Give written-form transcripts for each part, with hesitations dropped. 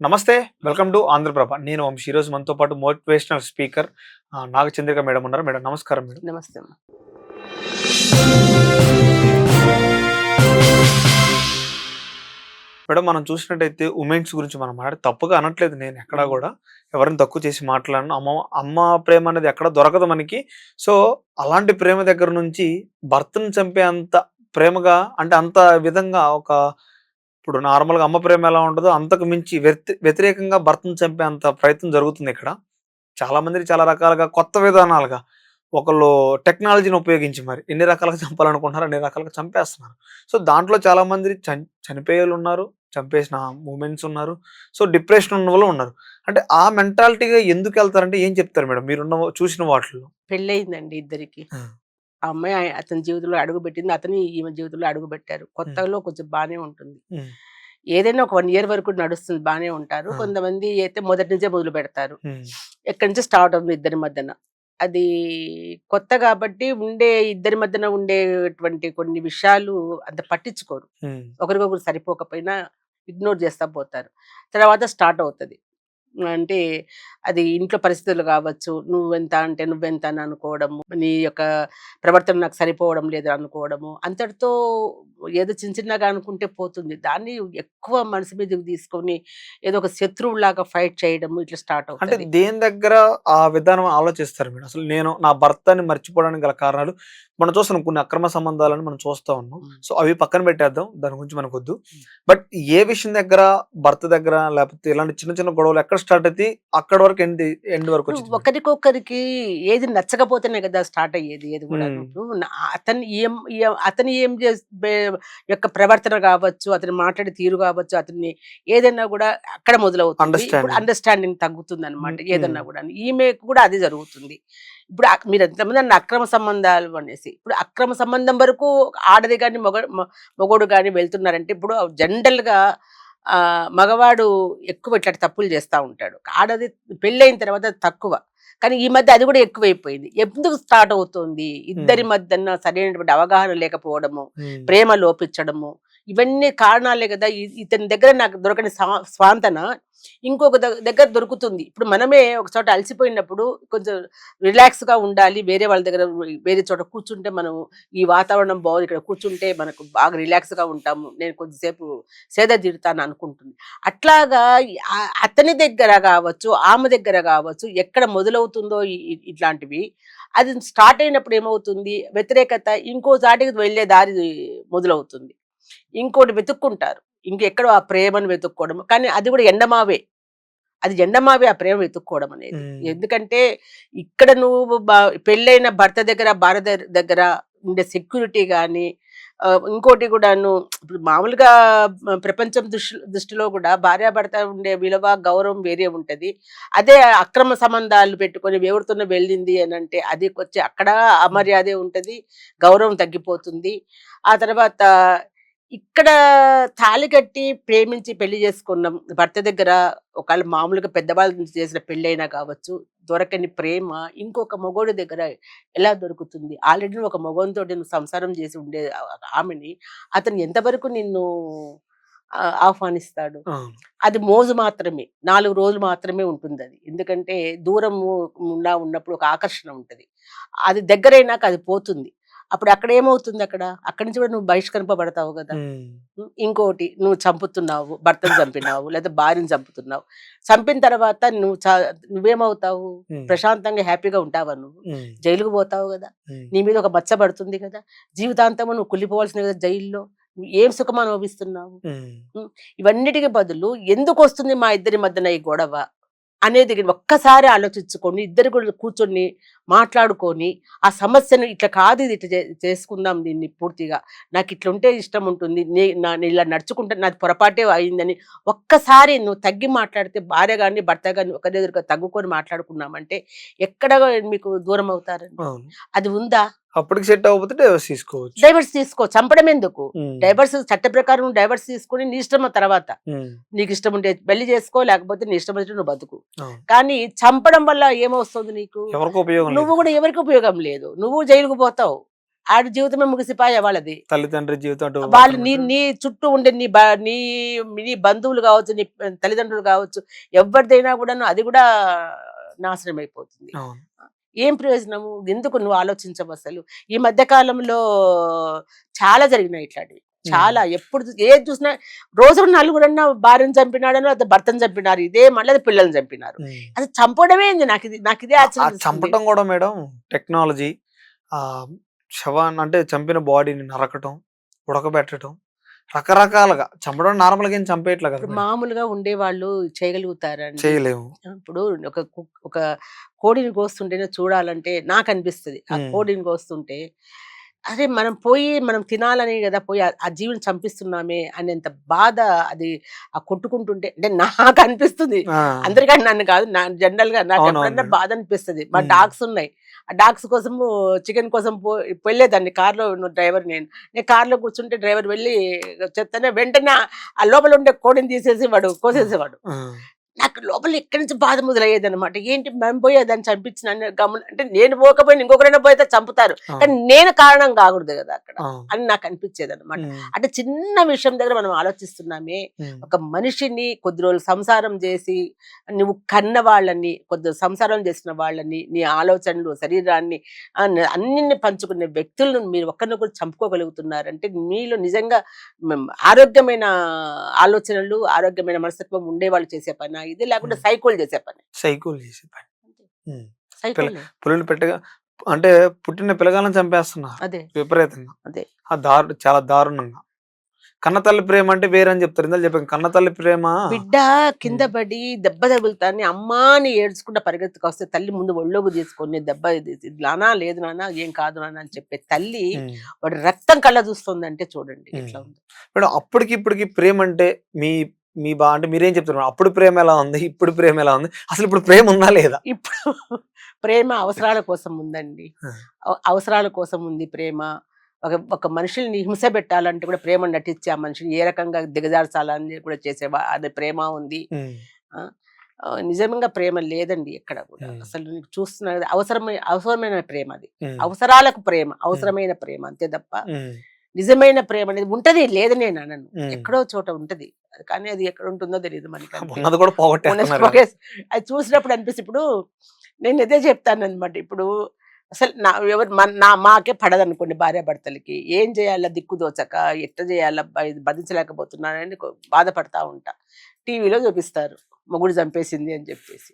నమస్తే. Welcome to Andhra Prabha. నేను వంశీ. ఈరోజు మనతో పాటు మోటివేషనల్ స్పీకర్ నాగచంద్రిక మేడం ఉన్నారు. మేడం నమస్కారం మేడం. నమస్తే అమ్మ. మేడం మనం చూసినట్టయితే ఉమెన్స్ గురించి మనం మాట్లాడి తప్పుగా అనట్లేదు నేను ఎక్కడా కూడా. ఎవరిని తక్కువ చేసి మాట్లాడను. అమ్మ ప్రేమ అనేది ఎక్కడ దొరకదు మనకి. సో అలాంటి ప్రేమ దగ్గర నుంచి భర్తను చంపే అంత ప్రేమగా అంటే అంత విధంగా ఇప్పుడు నార్మల్‌గా అమ్మ ప్రేమ ఎలా ఉంటదో అంతకు మించి వ్యతిరేకంగా భర్తను చంపే అంత ప్రయత్నం జరుగుతుంది ఇక్కడ. చాలా మందికి చాలా రకాలుగా కొత్త విధానాలుగా ఒకళ్ళు టెక్నాలజీని ఉపయోగించి మరి ఎన్ని రకాలుగా చంపాలనుకుంటున్నారో అన్ని రకాలుగా చంపేస్తున్నారు. సో దాంట్లో చాలా మంది చనిపోయేవాళ్ళున్నారు. చంపేసిన ఉమెన్స్ ఉన్నారు. సో డిప్రెషన్ ఉన్నవాళ్ళు ఉన్నారు. అంటే ఆ మెంటాలిటీగా ఎందుకెళ్తారంటే ఏం చెప్తారు మేడం చూసిన వాటిల్లో? పెళ్ళయిందండి ఇద్దరికి. ఆ! ఆ అమ్మాయి అతని జీవితంలో అడుగుబెట్టింది. అతను ఈమె జీవితంలో అడుగుబెట్టారు. హ్మ్. కొత్తలో కొంచెం బానే ఉంటుంది. హ్మ్. ఏదైనా ఒక 1 ఇయర్ వరకు నడుస్తుంది, బానే ఉంటారు. ఆ! కొంతమంది అయితే మొదటి నుంచే మొదలుపెడతారు. హ్మ్. ఎక్కడి నుంచి స్టార్ట్ అవుతుంది ఇద్దరి మధ్యన. అది కొత్త కాబట్టి ఇద్దరి మధ్యన ఉండేటువంటి కొన్ని విషయాలు అంత పట్టించుకోరు. హ్మ్. ఒకరికొకరు సరిపోకపోయినా ఇగ్నోర్ చేస్తా పోతారు. తర్వాత స్టార్ట్ అవుతది. అంటే అది ఇంట్లో పరిస్థితులు కావచ్చు. నువ్వెంత అంటే నువ్వెంత అని అనుకోవడము. నీ యొక్క ప్రవర్తన నాకు సరిపోవడం లేదు అనుకోవడము. అంతటితో ఏదో చిన్న చిన్నగా అనుకుంటే పోతుంది. దాన్ని ఎక్కువ మనసు మీదకి తీసుకొని ఏదో ఒక శత్రువులాగా ఫైట్ చేయడము ఇట్లా స్టార్ట్ అంటే అవుతది. దేని దగ్గర ఆ విధానం ఆలోచిస్తారు మేడం? అసలు నేను నా భర్తని మర్చిపోవడానికి గల కారణాలు మనం చూస్తున్నాం కొన్ని అక్రమ సంబంధాలను మనం చూస్తా ఉన్నాం. హ్మ్. సో అవి పక్కన పెట్టేద్దాం. దాని గురించి మనకొద్దు. హ్మ్. బట్ ఏ విషయం దగ్గర భర్త దగ్గర లేకపోతే ఇలాంటి చిన్న చిన్న గొడవలు ఎక్కడ స్టార్ట్ అయితాయి? అక్కడి వరకు ఎండ్ వరకు ఇప్పుడు వచ్చిద్ది మేడం. ఒకరికొకరికి ఏది నచ్చకపోతేనే కదా స్టార్ట్ అయ్యేది ఏది కూడాను. హ్మ్. ఇప్పుడు అతని ఏం యొక్క ప్రవర్తన కావచ్చు, అతను మాట్లాడే తీరు కావచ్చు, అతన్ని ఏదైనా కూడా అక్కడ మొదలవుతుంది. ఇప్పుడు అండర్‌స్టాండింగ్. అండర్‌స్టాండింగ్ తగ్గుతుందనమాట హ్మ్. హ్మ్. ఏదన్నా కూడాను. ఈమెకు కూడా అదే జరుగుతుంది. ఇప్పుడు మీరు ఎంతమంది అన్న అక్రమ సంబంధాలు అనేసి. ఇప్పుడు అక్రమ సంబంధం వరకు ఆడది గాని, మొగోడు గాని వెళ్తున్నారంటే ఇప్పుడు జనరల్‌గా మగవాడు ఎక్కువ ఇట్లాంటి తప్పులు చేస్తా ఉంటాడు. ఆడది పెళ్ళైన తర్వాత తక్కువ. కానీ ఈ మధ్య అది కూడా ఎక్కువైపోయింది. ఎందుకు స్టార్ట్ అవుతుంది? హ్మ్. ఇద్దరి మధ్యన సరైనటువంటి అవగాహన లేకపోవడము, హ్మ్. ప్రేమ లోపించడము, ఇవన్నీ కారణాలే కదా! ఇతని దగ్గర నాకు దొరకని స్వాంతన ఇంకొక దగ్గర దొరుకుతుంది. ఇప్పుడు మనమే ఒక చోట అలసిపోయినప్పుడు కొంచెం రిలాక్స్‌గా ఉండాలి. వేరే వాళ్ళ దగ్గర వేరే చోట కూర్చుంటే మనం ఈ వాతావరణం బాగుంది. ఇక్కడ కూర్చుంటే మనకు బాగా రిలాక్స్‌గా ఉంటాము. నేను కొద్దిసేపు సేద తీరుతాను అనుకుంటుంది. అట్లాగా అతని దగ్గర గావచ్చు, ఆమె దగ్గర గావచ్చు, ఎక్కడ మొదలవుతుందో ఇట్లాంటివి, అది స్టార్ట్ అయినప్పుడు ఏమవుతుంది, వ్యతిరేకత ఇంకో చాటికి వెళ్ళే దారి మొదలవుతుంది. ఇంకోటి వెతుక్కుంటారు. ఇంకెక్కడో ఆ ప్రేమను వెతుక్కోవడం. కానీ అది కూడా ఎండమావే. అది ఎండమావే ఆ ప్రేమ వెతుక్కోవడం అనేది. హ్మ్. ఎందుకంటే ఇక్కడ నువ్వు పెళ్ళైన భర్త దగ్గర, భార్య దగ్గర ఉండే సెక్యూరిటీ గాని, ఇంకోటి కూడాను ఇప్పుడు మామూలుగా ప్రపంచం దృష్టిలో కూడా భార్యాభర్త ఉండే విలువ, గౌరవం వేరే ఉంటది. అదే అక్రమ సంబంధాలు పెట్టుకొని ఎవరితోనో వెళ్ళింది అనంటే అది వచ్చి అక్కడ హ్మ్. అమర్యాదే ఉంటది. గౌరవం తగ్గిపోతుంది. ఆ తర్వాత ఇక్కడ తాళి కట్టి ప్రేమించి పెళ్లి చేసుకున్నాం. భర్త దగ్గర ఒకవేళ మామూలుగా పెద్దవాళ్ళ నుంచి చేసిన పెళ్ళైనా కావచ్చు, దొరకని ప్రేమ ఇంకొక మగోడి దగ్గర ఎలా దొరుకుతుంది? ఆల్రెడీ ఒక మగోనితోటి నువ్వు సంసారం చేసి ఉండే ఆమెని అతను ఎంతవరకు నిన్ను ఆహ్వానిస్తాడు? అవును. అది మోజు మాత్రమే. 4 రోజులు మాత్రమే ఉంటుందది. ఎందుకంటే దూరము ఉన్నప్పుడు ఒక ఆకర్షణ ఉంటది. అది దగ్గరైనాక అది పోతుంది. అప్పుడు అక్కడేమవుతుంది అక్కడ? అక్కడి నుంచి కూడా నువ్వు బహిష్కరింపబడతావు గదా! హ్మ్. ఇంకోటి నువ్వు చంపుతున్నావు, భర్తను చంపినావు, లేదా భార్యను చంపుతున్నావు. చంపిన తర్వాత నువ్వేమవుతావు? హ్మ్. ప్రశాంతంగా హ్యాపీగా ఉంటావా నువ్వు? హ్మ్. జైలుకి పోతావు గదా! హ్మ్. నీ మీద ఒక మచ్చ పడుతుంది గదా! జీవితాంతము నువ్వు కుళ్ళిపోవాల్సిందే గదా జైల్‌లో. నువ్వు ఏం సుఖం అనుభవిస్తున్నావు? హ్మ్. హ్మ్. ఇవన్నిటికి బదులు ఎందుకొస్తుంది మా ఇద్దరి మధ్యన ఈ గొడవ? అనేది ఒక్కసారి ఆలోచించుకొని, ఇద్దరు కూడా కూర్చొని, మాట్లాడుకొని, ఆ సమస్యను ఇట్లా కాదు ఇది ఇట్లా చేసుకుందాం దీన్ని పూర్తిగా. నాకిట్లుంటే ఇష్టం ఉంటుంది. నేను ఇలా నడుచుకుంటే నాది పొరపాటే అయిందని ఒక్కసారి నువ్వు తగ్గి మాట్లాడితే భార్య గాని, భర్త గాని ఒకరినొకరు తగ్గుకొని మాట్లాడుకున్నామంటే ఎక్కడ మీకు దూరం అవుతారండి? అవును. అది ఉందా? అప్పటికి సెట్ అవ్వకపోతే డైవర్స్ తీసుకోవచ్చు. డైవర్స్ తీసుకో. చంపడం ఎందుకు? హ్మ్. డైవర్స్ చట్ట ప్రకారం డైవర్స్ తీసుకొని నీ ఇష్టం ఆ తర్వాత. హ్మ్. నీకిష్టం ఉంటే పెళ్లి చేసుకో. లేకపోతే నీ ఇష్టం వచ్చినట్టు నువ్వు బతుకు. అవును. కానీ చంపడం వల్ల ఏమొస్తుంది నీకు? ఎవరికీ ఉపయోగం నువ్వు లేదిక్కడ. గూడా ఎవరికీ ఉపయోగం లేదు. నువ్వు జైలుకు పోతావు. ఆడి జీవితమే ముగిసిపోయే వాళ్ళది. తల్లిదండ్రి జీవితం అటు వాళ్ళు పక్కన నీ పెట్టు. నీ చుట్టూ ఉండే నీ నీ బంధువులు కావచ్చు, నీ తల్లిదండ్రులు కావచ్చు, ఎవరిదైనా కూడాను అది కూడా నాశనం అయిపోతుంది. అవును. ఏం ప్రయోజనము? ఎందుకు నువ్వు ఆలోచించవు అసలు? ఈ మధ్య కాలంలో చాలా జరిగినాయి ఇట్లాంటివి. చాలా ఎప్పుడు ఏది చూసినా రోజుకు నలుగురన్నా భార్యను చంపినాడనో లేదా భర్తను చంపినారు. ఇదే మళ్ళీ అది పిల్లల్ని చంపినారు. ఉమ్. అది చంపడమే ఏంది? నాకు ఇదే ఆ ఆశ్చర్యం వేస్తుంది. చంపటం కూడా మేడం టెక్నాలజీ. ఆ శవాన్ని అంటే చంపిన బాడీని నరకటం, ఉడకబెట్టడం, రకరకాలుగా చంపడం. నార్మల్గా ఏం చంపేయట్లే కదా ఇప్పుడు మేడం. మామూలుగా ఉండేవాళ్ళు చేయగలుగుతారండి? చేయలేము. ఇప్పుడు ఒక కోడిని కోస్తుంటేనే చూడాలంటే నాకు అనిపిస్తుంది. ఆ ఉమ్. కోడిని కోస్తుంటే అరే మనం తినాలని కదా పోయి ఆ జీవిని చంపిస్తున్నామే అనేంత బాధ అది ఆ కొట్టుకుంటుంటే అంటే నాకు అనిపిస్తుంది. ఆ, అందరికంటే నన్ను కాదు, జనరల్ గా నాకు అవునవును ఎప్పుడన్నా మేడం. బాధ అనిపిస్తుంది. మా ఉమ్. డాగ్స్ ఉన్నాయి. ఆ డాగ్స్ కోసము చికెన్ కోసం వెళ్ళేదాన్ని కార్లో. డ్రైవర్ నేను కార్లో కూర్చుంటే డ్రైవర్ వెళ్ళి చెప్తానే వెంటనే ఆ లోపల ఉండే కోడిని తీసేసేవాడు, కోసేసేవాడు. ఆ, నాకు లోపల ఎక్కడి నుంచి బాధ మొదలయ్యేది అనమాట. ఏంటి మేము పోయి దాన్ని చంపించిన గమని అంటే నేను పోకపోయినా ఇంకొకరైనా పోయితే చంపుతారు, కానీ అవును. నేను కారణం కాకూడదు కదా అక్కడ అవును. అని నాకు అనిపించేది అనమాట. ఉమ్. అంటే చిన్న విషయం దగ్గర మనం ఆలోచిస్తున్నామే. ఉమ్. ఒక మనిషిని కొద్ది రోజులు సంసారం చేసి నువ్వు కన్న వాళ్ళని, కొద్ది సంసారం చేసిన వాళ్ళని, నీ ఆలోచనలు శరీరాన్ని అన్నిన్ని పంచుకునే వ్యక్తులను మీరు ఒక్కరినొకరు చంపుకోగలుగుతున్నారంటే మీలో నిజంగా ఆరోగ్యమైన ఆలోచనలు, ఆరోగ్యమైన మనస్తత్వం ఉండేవాళ్ళు చేసే పని ఇది, లేకుంటే ఉమ్. సైకోలు చేసే పని. సైకోలు చేసే పని. ఉమ్. పిల్ల సైకోలే. పులులు పెట్టగా అంటే పుట్టిన పిల్లగాలను చంపేస్తున్నారు అదే విపరీతంగా. అదే ఆ చాలా దారుణంగా. కన్నతల్లి ప్రేమ అంటే వేరని చెప్తారు. ఇందాక చెప్పాను కన్నతల్లి ప్రేమ. బిడ్డ కింద ఉమ్. పడి దెబ్బ తగులుతాని అమ్మా అని ఏడ్చుకుంటా పరిగెత్తుకొస్తే తల్లి ముందు ఒళ్ళోకి తీసుకొని దెబ్బ ఇది నానా లేదు నాన్న ఏం కాదు నాన్న అని చెప్పే తల్లి ఉమ్. వాడు రక్తం కళ్ళ చూస్తుందంటే చూడండి ఉమ్. ఎట్లా ఉంది. మేడం అప్పటికి ఇప్పటికి ప్రేమ అంటే మీ మీ అంటే మీరేం చెప్తున్నారు? అప్పుడు ప్రేమ ఎలా ఉంది, ఇప్పుడు ప్రేమ ఎలా ఉంది, అసలు ఇప్పుడు ప్రేమ ఉందా లేదా? ఇప్పుడు ప్రేమ అవసరాల కోసం ఉందండి. ఆ. అవసరాల అవసరాల కోసం ఉంది ప్రేమ. ఒక మనిషిని హింస పెట్టాలంటే కూడా ప్రేమ నటించి ఆ మనిషిని ఏ రకంగా దిగజార్చాలని కూడా అది ప్రేమ ఉంది. ఉమ్. ఆ, నిజంగా ప్రేమ లేదండి ఎక్కడ కూడా. ఉమ్. అసలు నీకు చూస్తున్నా కదా, అవసరమైన ప్రేమ అది. ఉమ్. అవసరాలకు ప్రేమ, అవసరమైన ప్రేమ అంతే తప్ప ఉమ్. నిజమైన ప్రేమ అనేది ఉంటది, లేదని నేను అనను. ఉమ్. ఎక్కడో చోట ఉంటది. కానీ అది ఎక్కడ ఉంటుందో తెలియదు మనకి అంతే. ఉన్నది కూడా పోగొట్టేస్తున్నారు కదా. అది చూసినప్పుడు అనిపిస్తుంది. ఇప్పుడు నేను ఇదే చెప్తాను అనమాట. ఇప్పుడు అసలు మాకే పడదు అనుకోండి భార్యాభర్తలకి, ఏం చేయాలా దిక్కు దోచక ఎట్లా చేయాలబ్బా ఇది భరించలేకపోతున్నానని బాధపడతా ఉంటా. టీవీలో చూపిస్తారు మొగుడు చంపేసింది అని చెప్పేసి.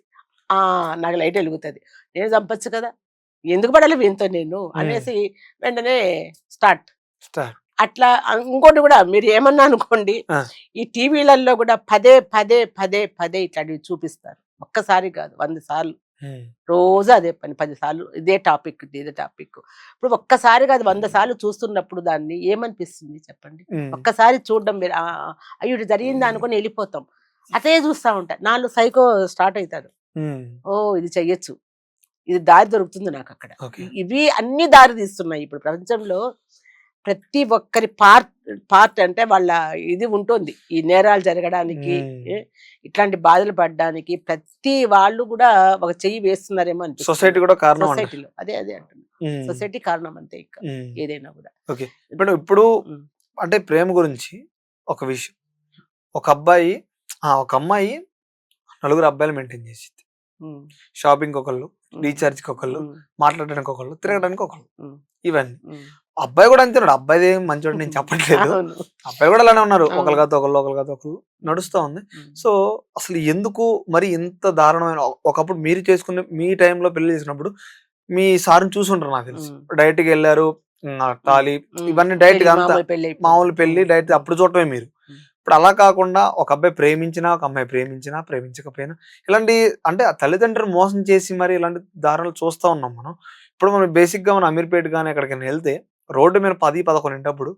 ఆ నాకు లైట్ వెలుగుతుంది, నేను చంపచ్చు కదా, ఎందుకు పడాలి వీంతో నేను అనేసి వెంటనే స్టార్ట్. స్టార్. అట్లా ఇంకోటి కూడా మీరు ఏమన్నా అనుకోండి, ఆ. ఈ టీవీలలో కూడా పదే పదే పదే పదే ఇట్లాంటివి చూపిస్తారు. ఒక్కసారి కాదు 100 సార్లు. ఉమ్. రోజు అదే పని 10 సార్లు ఇదే టాపిక్. ఇప్పుడు ఒక్కసారి కాదు 100 సార్లు చూస్తున్నప్పుడు దాన్ని ఏమనిపిస్తుంది చెప్పండి? ఉమ్. ఒక్కసారి చూడడం మీరు అయ్యో ఇది జరిగిందా అనుకొని వెళ్ళిపోతాం. అదే చూస్తా ఉంటా. నాలో సైకో స్టార్ట్ అవుతాడు. ఉమ్. ఓ ఇది చెయ్యొచ్చు, ఇది దారి దొరుకుతుంది నాకు అక్కడ. ఓకే. ఇవి అన్ని దారి తీస్తున్నాయి ఇప్పుడు ప్రపంచంలో. ప్రతి ఒక్కరి పార్ట్ అంటే వాళ్ళ ఇది ఉంటుంది ఈ నేరాలు జరగడానికి, ఉమ్. ఇట్లాంటి బాధలు పడడానికి ప్రతి వాళ్ళు కూడా ఒక చెయ్యి వేస్తున్నారేమో సొసైటీ అనిపిస్తుంది కూడా కారణం అంటారు. సొసైటీలో. అదే అంటున్నా, ఉమ్. సొసైటీ కారణం అంతే ఇంకా ఉమ్. ఏదైనా కూడా. ఓకే. ఇప్పుడు ఉమ్, అంటే ప్రేమ గురించి ఒక విషయం. ఒక అమ్మాయి నలుగురు అబ్బాయిలు మెయింటైన్ చేసింది. ఉమ్, షాపింగ్ ఒకళ్ళు, ఉమ్, రీఛార్జ్కి ఒకళ్ళు, ఉమ్, మాట్లాడడానికి ఒకళ్ళు, తిరగడానికి ఒకళ్ళు, ఉమ్, ఇవన్నీ. ఉమ్. అబ్బాయి కూడా అంతేనాడు. అబ్బాయి ఏం మంచోడు నేను చెప్పట్లేదు. అవును. అబ్బాయి కూడా అలానే ఉన్నారు. అవును. ఒకరు కాదు ఒకళ్ళు నడుస్తూ ఉంది. ఉమ్, సో అసలు ఎందుకు మరి ఇంత దారుణమైన ఒకప్పుడు మీరు చేసుకునే మీ టైంలో పెళ్లి చేసినప్పుడు మీ సార్ని చూసుంటారు నాకు తెలిసి. ఉమ్, డైరెక్ట్‌గా వెళ్ళారు. తాళి ఉమ్. ఇవన్నీ డైరెక్ట్‌గా అంతా మామూలు పెళ్లి అయిపోయింది. మామూలు పెళ్లి ఉమ్, డైరెక్ట్ అప్పుడు చూడటమే మీరు. ఉమ్. ఇప్పుడు అలా కాకుండా ఒక అబ్బాయి ప్రేమించినా, ఒక అమ్మాయి ప్రేమించినా, ప్రేమించకపోయినా ఇలాంటి అంటే ఆ తల్లిదండ్రులు మోసం చేసి మరి ఇలాంటి దారుణాలు చూస్తా ఉన్నాం మనం. ఇప్పుడు మనం బేసిక్‌గా మనం అమీర్పేట గాని ఎక్కడికైనా వెళ్తే రోడ్డు మీద 10, 11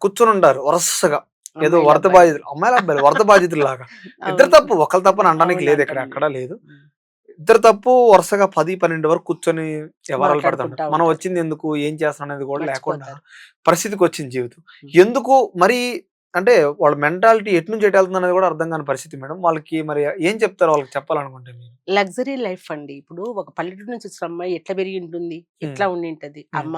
కూర్చొని ఉంటారు వరుసగా. ఏదో అమ్మాయిలు, వరద అబ్బాయిలు. బాధితులు, అమ్మాయిలు అబ్బాయిలు వరద బాధితుల్లాగా. ఇద్దరు అవును. తప్పు. ఒకళ్ళ తప్పని అనడానికి అవును లేదు, ఇక్కడ అంటాను. ఎక్కడా లేదు. ఇద్దరు తప్పు. వరుసగా 10, 12 వరకు కూర్చొని వ్యవహారాలు పడుతుంటారు. మాట్లాడుకుంటా మనం ఉంటారు. వచ్చింది ఎందుకు, ఏం చేస్తాం అనేది కూడా లేకుండా మర్చిపోతారు. పరిస్థితికి వచ్చింది జీవితం. ఉమ్. ఎందుకు మరి అంటే వాళ్ళ మెంటాలిటీ ఎటు నుంచి ఎటు వెళ్తుంది అనేది కూడా అర్థం కాని పరిస్థితి మేడం. వాళ్ళకి మరి ఏం చెప్తారు వాళ్ళకి చెప్పాలనుకుంటే మీరు? లగ్జరీ లైఫ్ అండి. ఇప్పుడు ఒక పల్లెటూరు నుంచి వచ్చిన అమ్మాయి ఎట్లా పెరిగి ఉంటుంది? హ్మ్. ఎట్లా ఉండింటది? హ్మ్.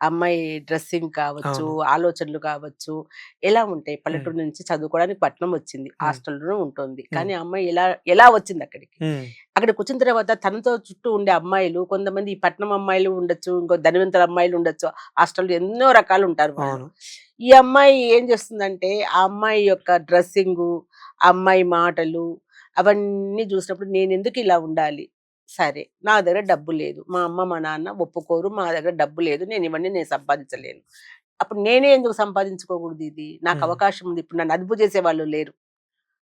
అమ్మాయి డ్రెస్సింగ్ కావచ్చు, అవును. ఆలోచనలు కావచ్చు, ఎలా ఉంటాయి? హ్మ్. పల్లెటూరు నుంచి చదువుకోవడానికి పట్నం వచ్చింది. హ్మ్. హాస్టల్‌లోనే ఉంటుంది. హ్మ్. కానీ ఆ అమ్మాయి ఎలా ఎలా వచ్చింది అక్కడికి? హ్మ్. అక్కడికి వచ్చిన తర్వాత తనతో చుట్టూ ఉండే అమ్మాయిలు కొంతమంది ఈ పట్నం అమ్మాయిలు ఉండొచ్చు. ఇంకో ధనవంతుల అమ్మాయిలు ఉండొచ్చు. హాస్టల్‌లో ఎన్నో రకాలు ఉంటారు వాళ్ళు. అవును. ఈ అమ్మాయి ఏం చేస్తుందంటే, ఆ అమ్మాయి యొక్క డ్రెస్సింగు, ఆ అమ్మాయి మాటలు అవన్నీ చూసినప్పుడు నేనెందుకు ఇలా ఉండాలి? సరే. నా దగ్గర డబ్బు లేదు. మా అమ్మ, మా నాన్న ఒప్పుకోరు. మా దగ్గర డబ్బు లేదు. నేను సంపాదించలేను. అప్పుడు నేనే ఎందుకు సంపాదించుకోకూడదు ఇది? నాకు హ్మ్. అవకాశం ఉంది. ఇప్పుడు నన్ను అదుపు చేసేవాళ్ళు లేరు.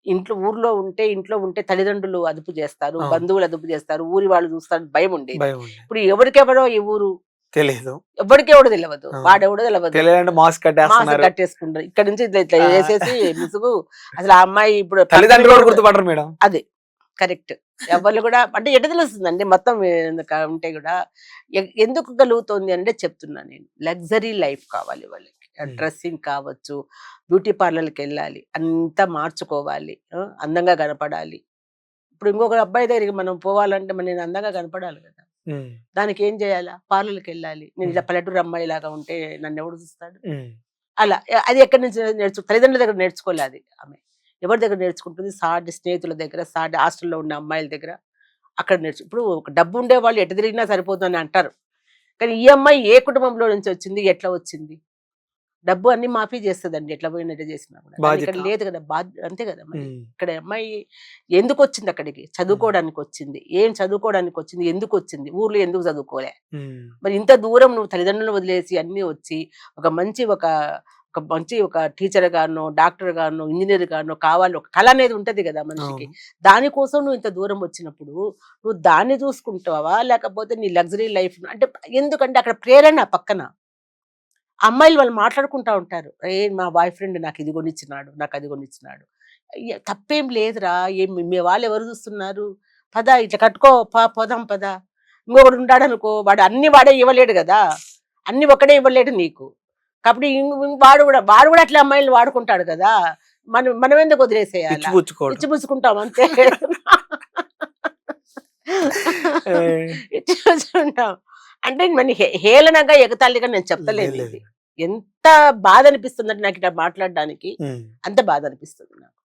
ఇంట్లో ఉంటే తల్లిదండ్రులు అదుపు చేస్తారు. అవును. బంధువులు అదుపు చేస్తారు. ఊరి వాళ్ళు చూస్తారు భయముండేది. భయం ఉండేది. ఇప్పుడు ఎవరికెవరో ఈ ఊరు తెలీదు. ఎవ్వడికెవడో తెలవదు. అవును. వాడెవడో తెలవదు. తెలియాలంటే మాస్క్ మాస్క్ కట్టేస్తున్నారు. కట్టేసుకుంటారు. ఇక్కడి నుంచి ఇట్లా ఇట్లా ఆ! ఏసేసి ముసుగు అసలు ఆ అమ్మాయి ఇప్పుడు పక్కన తల్లిదండ్రులు కూడా ఎవరు గుర్తుపడరు మేడం. అదే. కరెక్ట్. ఎవ్వళ్ళు గూడా అంటే ఎట్ట తెలుస్తుందండి మొత్తం ఉంటే గూడా ఎందుకు గలుగుతోంది అంటే చెప్తున్నా నేను. లగ్జరీ లైఫ్ కావాలి వాళ్ళకి. హ్మ్. డ్రెస్సింగ్ కావచ్చు, బ్యూటీ పార్లర్‌కెళ్ళాలి. అంతా మార్చుకోవాలి. అందంగా కనపడాలి. ఇప్పుడు ఇంకొక అబ్బాయి దగ్గరికి మనం పోవాలంటే మరి నేను అందంగా కనపడాలి గదా! హ్మ్. దానికేం జేయాలా? పార్లర్‌కెళ్ళాలి. నేను హ్మ్. ఇలా పల్లెటూరు అమ్మాయిలాగా ఉంటే నన్నెవడు చూస్తాడు? హ్మ్. అలా. అది ఎక్కడి నుంచి తల్లిదండ్రుల దగ్గర నేర్చుకోలే అది ఆమె. ఎవరి దగ్గర నేర్చుకుంటుంది? సాటి స్నేహితుల దగ్గర, సాటి హాస్టల్‌లో ఉన్న అమ్మాయిల దగ్గర. అక్కడ ఇప్పుడు ఒక డబ్బు ఉండేవాళ్ళు ఎటు తిరిగినా సరిపోతుందని అంటారు. కానీ ఈ అమ్మాయి ఏ కుటుంబంలో నుంచి వచ్చింది? ఎట్లా వచ్చింది? డబ్బు అన్నీ మాఫీ చేస్తదండి. ఎట్లా పోయినట్టు చేసినా కూడా. కానీ ఇక్కడ బాధ్యత. లేదు కదా! అంతే కదా మరి. హ్మ్. ఇక్కడ అమ్మాయి ఎందుకొచ్చింది అక్కడికి? హ్మ్. చదువుకోవడానికొచ్చింది. ఏం చదువుకోవడానికొచ్చింది? ఎందుకొచ్చింది? ఊర్లో ఎందుకు చదువుకోలే? హ్మ్. మరి ఇంత దూరం నువ్వు తల్లిదండ్రులను వదిలేసి అన్నీ వచ్చి ఒక మంచి ఒక ఒక మంచి ఒక టీచర్ గానో, డాక్టర్ గానో, ఇంజినీర్ గానో కావాలి. ఒక కళ అనేది ఉంటది కదా మనిషికి. అవును. దానికోసం నువ్వు ఇంత దూరం వచ్చినప్పుడు, నువ్వు దాన్ని చూసుకుంటావా? లేకపోతే నీ లగ్జరీ లైఫ్ అంటే ఎందుకంటే అక్కడ ప్రేరణ పక్కన. అమ్మాయిలు వాళ్ళు మాట్లాడుకుంటా ఉంటారు. మా బాయ్ ఫ్రెండ్ నాకు ఇది కొనిచ్చినాడు. నాకు అది కొనిచ్చినాడు. తప్పేం లేదురా. మీ వాళ్ళు ఎవరు చూస్తున్నారు? పద ఇట్లా కట్టుకో పోదాం పద. ఇంకొకడు ఉంటాడనుకో వాడు అన్ని వాడే ఇవ్వలేడు గదా! అన్ని ఒక్కడే ఇవ్వలేడు నీకు. కాబట్టి వాడు కూడా అట్లా అమ్మాయిల్ని వాడుకుంటాడు గదా! మనం ఎందుకు వదిలేసేయాలా? ఇచ్చిపుచ్చుకోవడం. ఇచ్చిపుచ్చుకుంటాం అంతే. ఏహ్! ఇచ్చిపుచ్చుకుంటాం. అంటే మరి హేళనగా, ఎగతాళిగా నేను లేదు చెప్తలేను లేదు. ఇది. ఎంత బాధ అనిపిస్తుందంటే నాకు ఇట్లా మాట్లాడడానికి హ్మ్. అంత బాధ అనిపిస్తుంది నాకు.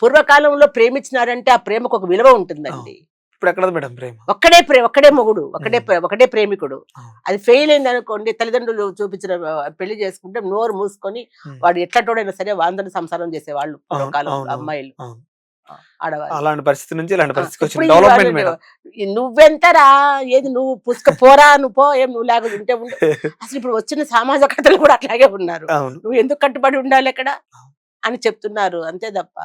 పూర్వకాలంలో ప్రేమించినారంటే ఆ ప్రేమకు ఒక విలువ అవును. ఉంటుందండి. ఇప్పుడెక్కడది మేడం ప్రేమ? ఒక్కడే మొగుడు. హ్మ్. ఒకటే ప్రేమికుడు. అవును. అది ఫెయిల్ అయిందనుకోండి తల్లిదండ్రులు చూపించిన పెళ్లి చేసుకుంటే నోరు మూసుకొని హ్మ్. వాడు ఎట్లాంటోడైనా సరే వాంతని సంసారం చేసేవాళ్ళు అవును. పూర్వకాలంలో అవునవును. అమ్మాయిలు. అవును. ఆ! ఆడవాళ్ళు. అలాంటి పరిస్థితి నుంచి ఇలాంటి ఆ! ఇప్పుడు పరిస్థితికొచ్చింది. ఈ వాళ్ళు డెవలప్‌మెంట్ మేడం. నువ్వెంతరా? ఏది నువ్వు పోరా నువ్వు పో ఏం నువ్వు లేకపోతే ఉంటే ఉండు. అసలు ఇప్పుడు వచ్చిన సామాజికతలు కూడా అట్లాగే ఉన్నారు. అవును. నువ్వు ఎందుకు కట్టుబడి ఉండాలక్కడ అవును. అని చెప్తున్నారు. అంతే తప్ప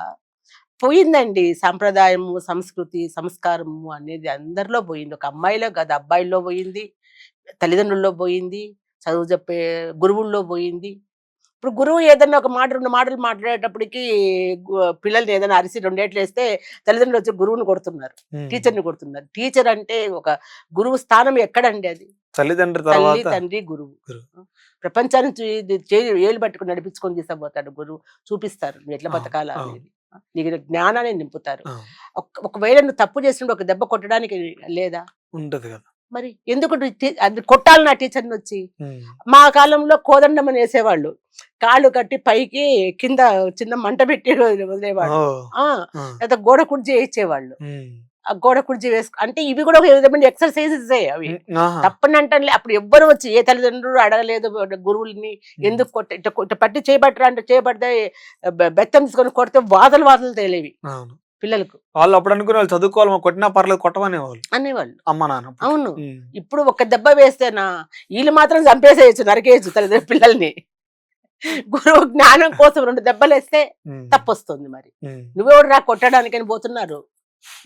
పోయిందండి సంప్రదాయము, సంస్కృతి, సంస్కారము అనేది అందరిలో పోయింది. ఒక అమ్మాయిలో కాదు అబ్బాయిల్లో పోయింది. తల్లిదండ్రుల్లో పోయింది. చదువు చెప్పే గురువుల్లో పోయింది. ఇప్పుడు గురువు ఏదన్నా ఒక మాట 2 మాటలు మాట్లాడేటప్పటికి పిల్లల్ని ఏదైనా అరిసి 2 ఏట్లేస్తే తల్లిదండ్రులు వచ్చి గురువుని కొడుతున్నారు. హ్మ్. టీచర్‌ని కొడుతున్నారు. టీచర్ అంటే ఒక గురువు స్థానం ఎక్కడండి అది? తల్లిదండ్రి తల్లి, తర్వాత తండ్రి, గురువు. గురువు. ప్రపంచాన్ని ఏళ్ళు పట్టుకొని నడిపించుకొని తీసుకుపోతాడు గురువు. చూపిస్తారు నువ్వు ఎట్లా అవును. బతకాలా అవును. అనేది. నీకు జ్ఞానాన్ని నింపుతారు. అవును. ఒకవేళ నువ్వు తప్పు చేసినప్పుడు ఒక దెబ్బ కొట్టడానికి లేదా? ఉంటది కదా! మరి ఎందుకు అది కొట్టాలి నా టీచర్‌నొచ్చి? హ్మ్. మా కాలంలో కోదండమని యేసేవాళ్ళు. కాళ్ళు కట్టి పైకి కింద చిన్న మంట పెట్టి వదిలేవాళ్ళు. ఓహ్! ఆ! ఆ! లేతే గోడ కుర్చీ ఏయిచ్చేవాళ్ళు. హ్మ్. ఆ గోడ కుర్చీ అంటే ఇవి కూడా ఒక విధమైన ఎక్సర్‌సైజెసే అవి. హ్మ్. ఆహా! తప్పని అంటంలే. అప్పుడు ఎవ్వరు వచ్చి ఏ తల్లిదండ్రులు అడగలేదు గురువులని. హ్మ్. ఎందుకు ఇట్ట పట్టి చేయబట్టరా అంటే చేయబడితే బెత్తం తీసుకొని కొడితే వాతలు వాతలు తేలేవి అవును. పిల్లలకు వాళ్ళు అప్పుడు అనుకునేవాళ్ళు చదువుకోవాలి కొట్టినా పర్లేదు కొట్టమనేవాళ్ళు. అనేవాళ్ళు. అమ్మ, నాన్న అప్పట్లో. అవును. హ్మ్. ఇప్పుడు ఒక్క దెబ్బ వేస్తేనా ఈళ్ళు మాత్రం చంపేసేయొచ్చు, నరికేయొచ్చు పిల్లల్ని. గురువు జ్ఞానం కోసం 2 దెబ్బలేస్తే హ్మ్. తప్పొస్తుంది మరి. హ్మ్. నువ్వెవడురా కొట్టడానికని పోతున్నారు.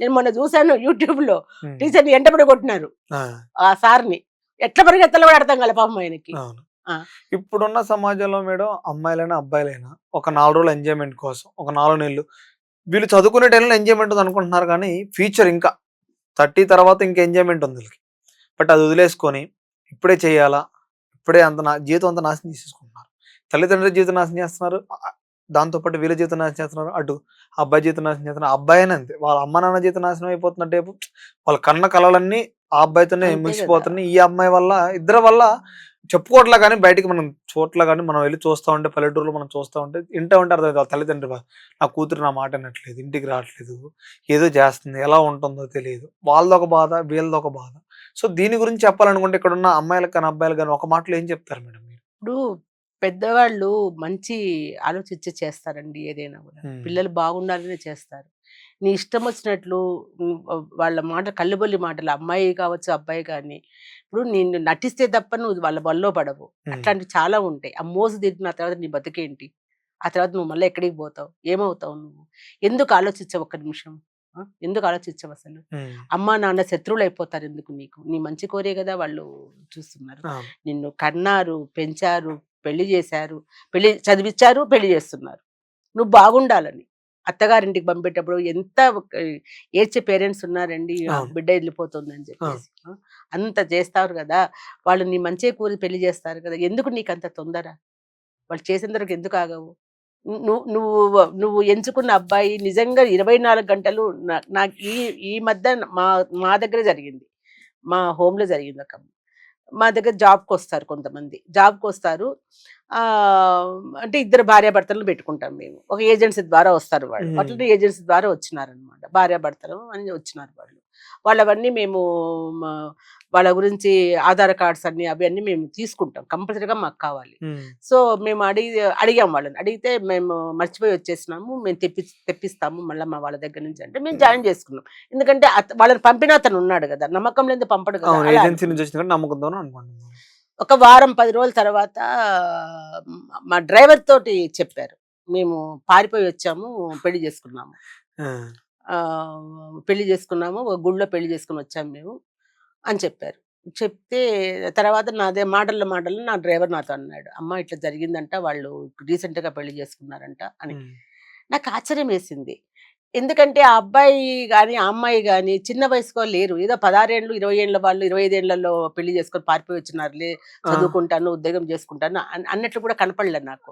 నేను మొన్న చూసాను యూట్యూబ్‌లో హ్మ్. టీచర్‌ని ఎంటబడి కొట్టినారు. ఆ! ఆ సార్‌ని. ఎట్లా పరిగెత్తాలో కూడా అర్థం కాలే పాపం ఆయనకి. అవును. ఆ! ఇప్పుడున్న సమాజంలో మేడం అమ్మాయిలైనా, అబ్బాయిలైనా ఒక 4 రోజులు ఎంజాయ్‌మెంట్ కోసం, ఒక 4 నెలలు వీళ్ళు చదువుకునే టైంలో ఎంజాయ్‌మెంట్ ఉందనుకుంటున్నారు కానీ, ఫ్యూచర్ ఇంకా 30 తర్వాత ఇంకా ఎంజాయ్‌మెంట్ ఉంది వీళ్ళకి. బట్ అది వదిలేసుకొని ఇప్పుడే చేయాలా? ఇప్పుడే అంత జీవితం అంతా నాశనం చేసేసుకుంటున్నారు. తల్లిదండ్రుల జీవితం నాశనం చేస్తున్నారు. దాంతో పాటు వీళ్ళ జీవితం నాశనం చేస్తున్నారు, అటు అబ్బాయి జీవితం నాశనం చేస్తున్నారు. అబ్బాయి అని అంతే, వాళ్ళ అమ్మ నాన్న జీవితం నాశనం అయిపోతున్నట్టే, వాళ్ళ కన్న కళలన్నీ ఆ అబ్బాయితోనే అంతే కదా. ముగిసిపోతున్నాయి. ఈ అమ్మాయి వల్ల, ఇద్దరి వల్ల చెప్పుకోవట్లా కానీ బయటికి మనం చోట్ల కానీ మనం వెళ్ళి చూస్తూ ఉంటే, పల్లెటూరులో మనం చూస్తూ ఉంటే ఇంటా ఉంటే అర్థం వాళ్ళ తల్లిదండ్రులు బాధ. నా కూతురు నా మాట వినట్లేదు, ఇంటికి రావట్లేదు, ఏదో చేస్తుంది, ఎలా ఉంటుందో తెలియదు, వాళ్ళదొక బాధ వీళ్ళదొక బాధ. సో దీని గురించి చెప్పాలనుకుంటే ఇక్కడ ఉన్న అమ్మాయిలకు కానీ అబ్బాయిలకు కానీ ఒక మాటలో ఏం చెప్తారు మేడం మీరు? ఇప్పుడు పెద్దవాళ్ళు మంచి ఆలోచించి చేస్తారండి ఏదైనా కూడా. పిల్లలు బాగుండాలనే చేస్తారు. నీ ఇష్టం వచ్చినట్లు వాళ్ళ మాట కళ్ళబొల్లి మాటలు, అమ్మాయి కావచ్చు అబ్బాయి కానీ, ఇప్పుడు నిన్ను నటిస్తే తప్ప నువ్వు వాళ్ళ బల్లో పడవు. అట్లాంటివి చాలా ఉంటాయి. ఆ మోసు తిరిగిన తర్వాత నీ బతికేంటి, ఆ తర్వాత నువ్వు మళ్ళీ ఎక్కడికి పోతావు, ఏమవుతావు నువ్వు, ఎందుకు ఆలోచించవు ఒక్క నిమిషం? ఎందుకు ఆలోచించవు అసలు? అమ్మా నాన్న శత్రువులు అయిపోతారు ఎందుకు నీకు? నీ మంచి కోరే కదా వాళ్ళు చూస్తున్నారు. నిన్ను కన్నారు, పెంచారు, పెళ్లి చేశారు, పెళ్లి చదివించారు, పెళ్లి చేస్తున్నారు, నువ్వు బాగుండాలని. అత్తగారింటికి పంపేటప్పుడు ఎంత ఏడ్చే పేరెంట్స్ ఉన్నారండి, బిడ్డ వెళ్ళిపోతుందని చెప్పేసి. అంత చేస్తారు కదా వాళ్ళు, నీ మంచి కూరి పెళ్లి చేస్తారు కదా, ఎందుకు నీకు అంత తొందర? వాళ్ళు చేసేందుకు ఎందుకు ఆగవు? నువ్వు నువ్వు ఎంచుకున్న అబ్బాయి నిజంగా 24 గంటలు నాకు ఈ మధ్య మా దగ్గర జరిగింది, మా హోమ్లో జరిగింది. ఒక మా దగ్గర జాబ్కి వస్తారు కొంతమంది, జాబ్కి వస్తారు. అంటే ఇద్దరు భార్యాభర్తలను పెట్టుకుంటాం మేము. ఒక ఏజెన్సీ ద్వారా వస్తారు వాళ్ళు, అట్లనే ఏజెన్సీ ద్వారా వచ్చినారనమాట. భార్యాభర్తలు అని వచ్చినారు వాళ్ళు. వాళ్ళవన్నీ మేము వాళ్ళ గురించి ఆధార్ కార్డ్స్ అన్ని అవన్నీ మేము తీసుకుంటాం, కంపల్సరీగా మాకు కావాలి. సో మేము అడిగాం వాళ్ళని, అడిగితే మేము మర్చిపోయి వచ్చేసినాము, మేము తెప్పిస్తాము మళ్ళీ మా వాళ్ళ దగ్గర నుంచి అంటే మేము జాయిన్ చేసుకున్నాం. ఎందుకంటే వాళ్ళని పంపిన అతను ఉన్నాడు కదా, నమ్మకం లేదు పంపడు కదా. ఒక వారం 10 రోజుల తర్వాత మా డ్రైవర్ తోటి చెప్పారు, మేము పారిపోయి వచ్చాము, పెళ్లి చేసుకున్నాము, ఒక గుళ్ళో పెళ్లి చేసుకుని వచ్చాము మేము అని చెప్పారు. చెప్తే తర్వాత నాదే మాటల్లో నా డ్రైవర్ నాతో అన్నాడు, అమ్మ ఇట్లా జరిగిందంట, వాళ్ళు రీసెంట్గా పెళ్లి చేసుకున్నారంట అని. నాకు ఆశ్చర్యం వేసింది. ఎందుకంటే ఆ అబ్బాయి కానీ ఆ అమ్మాయి కానీ చిన్న వయసుకో లేరు, ఏదో 16 ఏళ్ళు 20 ఏళ్ళ వాళ్ళు 25 ఏళ్లలో పెళ్లి చేసుకొని పారిపోయి వచ్చినారులే, చదువుకుంటాను ఉద్యోగం చేసుకుంటాను అన్నట్లు కూడా కనపడలేదు నాకు.